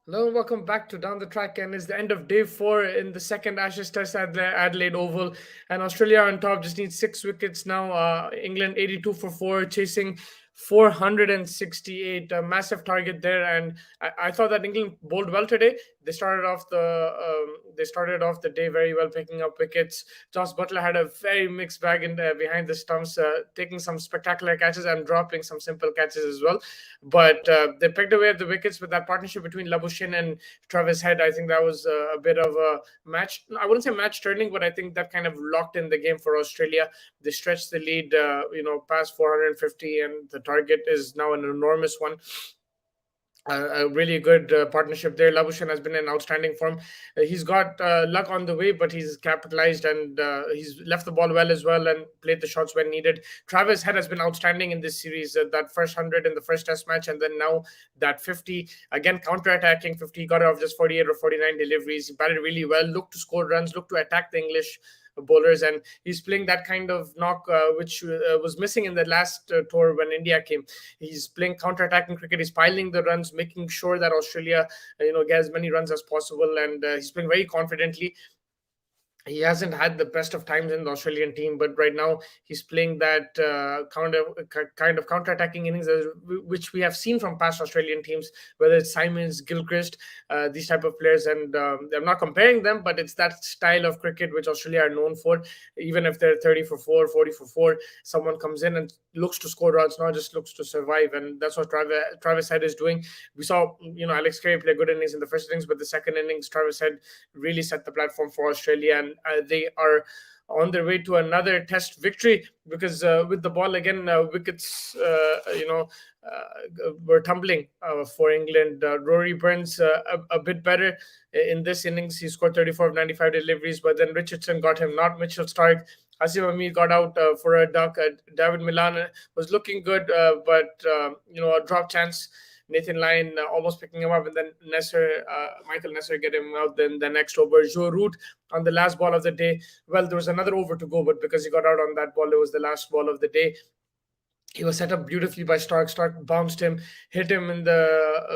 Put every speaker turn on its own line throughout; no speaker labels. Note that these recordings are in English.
Hello and welcome back to Down the Track. And it's the end of day four in the second Ashes Test at the Adelaide Oval. And Australia on top just needs 6 wickets now. England 82 for four, chasing 468. A massive target there. And I thought that England bowled well today. They started off the day very well, picking up wickets. Josh Butler had a very mixed bag behind the stumps, taking some spectacular catches and dropping some simple catches as well. But they picked away at the wickets with that partnership between Labuschagne and Travis Head. I think that was a bit of a match. I wouldn't say match turning, but I think that kind of locked in the game for Australia. They stretched the lead, past 450, and the target is now an enormous one. A really good partnership there. Labuschagne has been in outstanding form. He's got luck on the way, but he's capitalized and he's left the ball well as well and played the shots when needed. Travis Head has been outstanding in this series. That first 100 in the first Test match, and then now that 50 again, counter-attacking 50. He got off just 48 or 49 deliveries. He batted really well. Looked to score runs. Looked to attack the English bowlers, and he's playing that kind of knock which was missing in the last tour when India came. He's playing counter-attacking cricket. He's piling the runs, making sure that Australia, get as many runs as possible, and he's playing very confidently. He hasn't had the best of times in the Australian team, but right now he's playing that kind of counter-attacking innings, which we have seen from past Australian teams, whether it's Simons, Gilchrist, these type of players. And I'm not comparing them, but it's that style of cricket which Australia are known for. Even if they're 30 for 4, 40 for 4, someone comes in and looks to score runs, not just looks to survive. And that's what Travis Head is doing. We saw, Alex Carey play good innings in the first innings, but the second innings, Travis Head really set the platform for Australia, and they are on their way to another Test victory because with the ball again, wickets, were tumbling for England. Rory Burns a bit better in this innings. He scored 34 of 95 deliveries, but then Richardson got him, not Mitchell Stark. Asim Amir got out for a duck. David Milan was looking good, but a drop chance. Nathan Lyon almost picking him up, and then Michael Nesser get him out. Then the next over, Joe Root on the last ball of the day. Well, there was another over to go, but because he got out on that ball, it was the last ball of the day. He was set up beautifully by Stark. Stark bounced him, hit him in the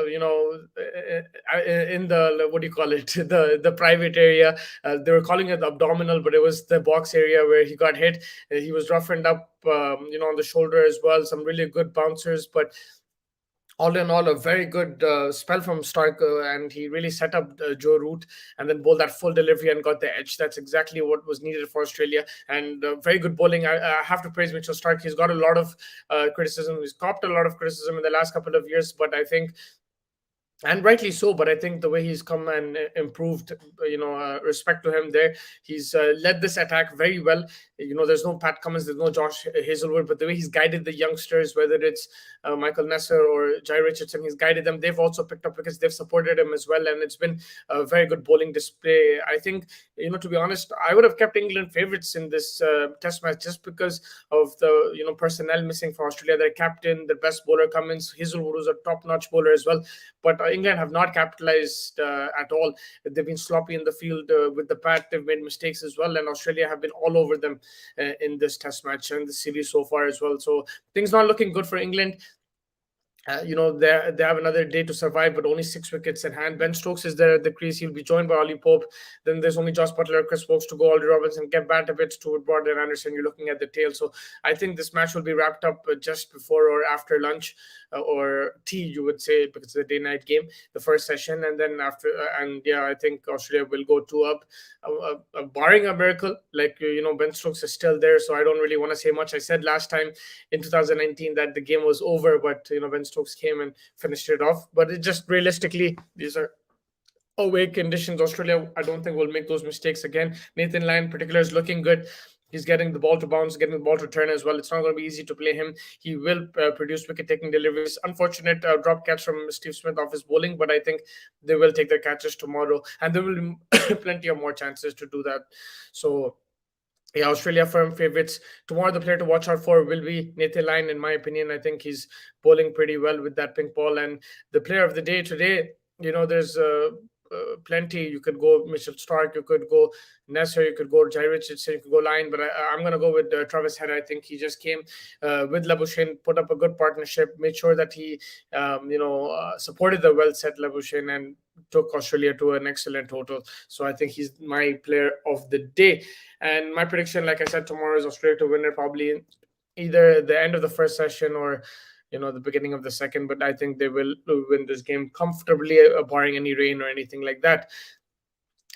in the, what do you call it, the private area. They were calling it the abdominal, but it was the box area where he got hit. He was roughened up, on the shoulder as well. Some really good bouncers, but all in all, a very good spell from Stark, and he really set up Joe Root and then bowled that full delivery and got the edge. That's exactly what was needed for Australia, and very good bowling. I have to praise Mitchell Stark. He's got a lot of criticism. He's copped a lot of criticism in the last couple of years, but I think, and rightly so, but I think the way he's come and improved, respect to him there. He's led this attack very well. There's no Pat Cummins, there's no Josh Hazelwood, but the way he's guided the youngsters, whether it's Michael Nesser or Jai Richardson, he's guided them. They've also picked up because they've supported him as well, and it's been a very good bowling display. I think, to be honest, I would have kept England favourites in this Test match just because of the personnel missing for Australia. Their captain, their best bowler Cummins, Hazelwood was a top-notch bowler as well, but England have not capitalized at all. They've been sloppy in the field with the bat. They've made mistakes as well, and Australia have been all over them in this Test match and the series so far as well. So things not looking good for England. They have another day to survive, but only 6 wickets in hand. Ben Stokes is there at the crease. He'll be joined by Ollie Pope. Then there's only Josh Butler, Chris Wokes to go. Aldi Robinson, Kev Batavich, Stuart Broad, and Anderson. You're looking at the tail. So I think this match will be wrapped up just before or after lunch, or tea, you would say, because it's a day-night game, the first session, and then after. And yeah, I think Australia will go 2 up, barring a miracle. Like Ben Stokes is still there, so I don't really want to say much. I said last time in 2019 that the game was over, but Ben Stokes came and finished it off. But it just realistically, these are away conditions. Australia, I don't think will make those mistakes again. Nathan Lyon, in particular, is looking good. He's getting the ball to bounce, getting the ball to turn as well. It's not going to be easy to play him. He will produce wicket-taking deliveries. Unfortunate drop catch from Steve Smith off his bowling, but I think they will take their catches tomorrow, and there will be plenty of more chances to do that. So yeah, Australia firm favourites. Tomorrow, the player to watch out for will be Nathan Lyon, in my opinion. I think he's bowling pretty well with that pink ball. And the player of the day today, there's plenty. You could go Mitchell Stark, you could go Nesser, you could go Jai Richardson, you could go Line, but I'm going to go with Travis Head. I think he just came with Labuschagne, put up a good partnership, made sure that he, supported the well-set Labuschagne and took Australia to an excellent total. So I think he's my player of the day. And my prediction, like I said, tomorrow is Australia to win it, probably either the end of the first session or the beginning of the second. But I think they will win this game comfortably, barring any rain or anything like that.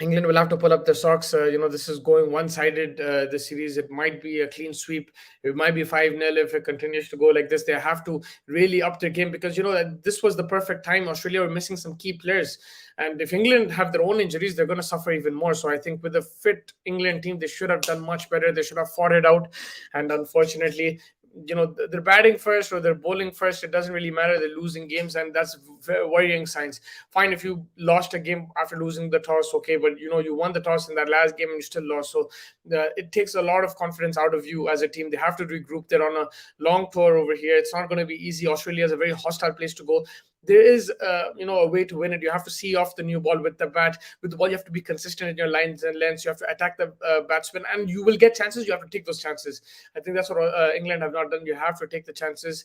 England will have to pull up their socks. This is going one-sided. The series, it might be a clean sweep. It might be 5-0 if it continues to go like this. They have to really up their game because this was the perfect time. Australia were missing some key players, and if England have their own injuries, they're going to suffer even more. So I think with a fit England team, they should have done much better. They should have fought it out, and unfortunately, they're batting first or they're bowling first. It doesn't really matter. They're losing games, and that's worrying signs. Fine if you lost a game after losing the toss, okay, but you won the toss in that last game and you still lost. So it takes a lot of confidence out of you as a team. They have to regroup. They're on a long tour over here. It's not going to be easy. Australia is a very hostile place to go. There is a way to win it. You have to see off the new ball with the bat. With the ball, you have to be consistent in your lines and lengths. You have to attack the batsman, and you will get chances. You have to take those chances. I think that's what England have not done. You have to take the chances,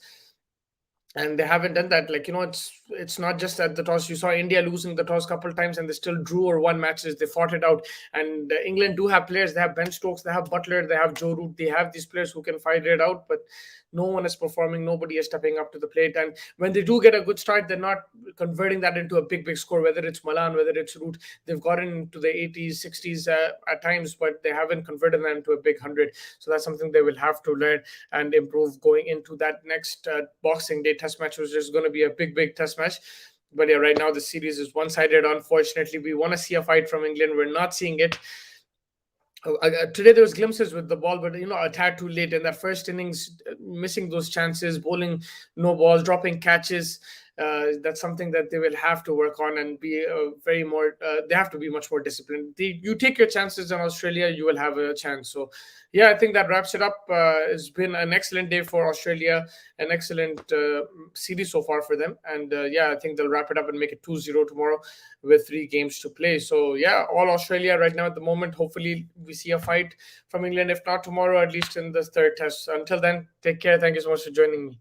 and they haven't done that. It's not just at the toss. You saw India losing the toss a couple of times and they still drew or won matches. They fought it out. And England do have players. They have Ben Stokes, they have Butler, they have Joe Root. They have these players who can fight it out, but no one is performing. Nobody is stepping up to the plate. And when they do get a good start, they're not converting that into a big score, whether it's Malan, whether it's Root. They've gotten into the 80s, 60s at times, but they haven't converted that into a big 100. So that's something they will have to learn and improve going into that next Boxing Day test match, which is going to be a big test match. But yeah, right now the series is one-sided. Unfortunately, we want to see a fight from England. We're not seeing it. Today there was glimpses with the ball, but a tad too late in that first innings, missing those chances, bowling no balls, dropping catches. That's something that they will have to work on and be very more. They have to be much more disciplined. You take your chances in Australia, you will have a chance. So, yeah, I think that wraps it up. It's been an excellent day for Australia, an excellent series so far for them. And I think they'll wrap it up and make it 2-0 tomorrow with 3 games to play. So, yeah, all Australia right now at the moment. Hopefully, we see a fight from England. If not tomorrow, at least in the third test. Until then, take care. Thank you so much for joining me.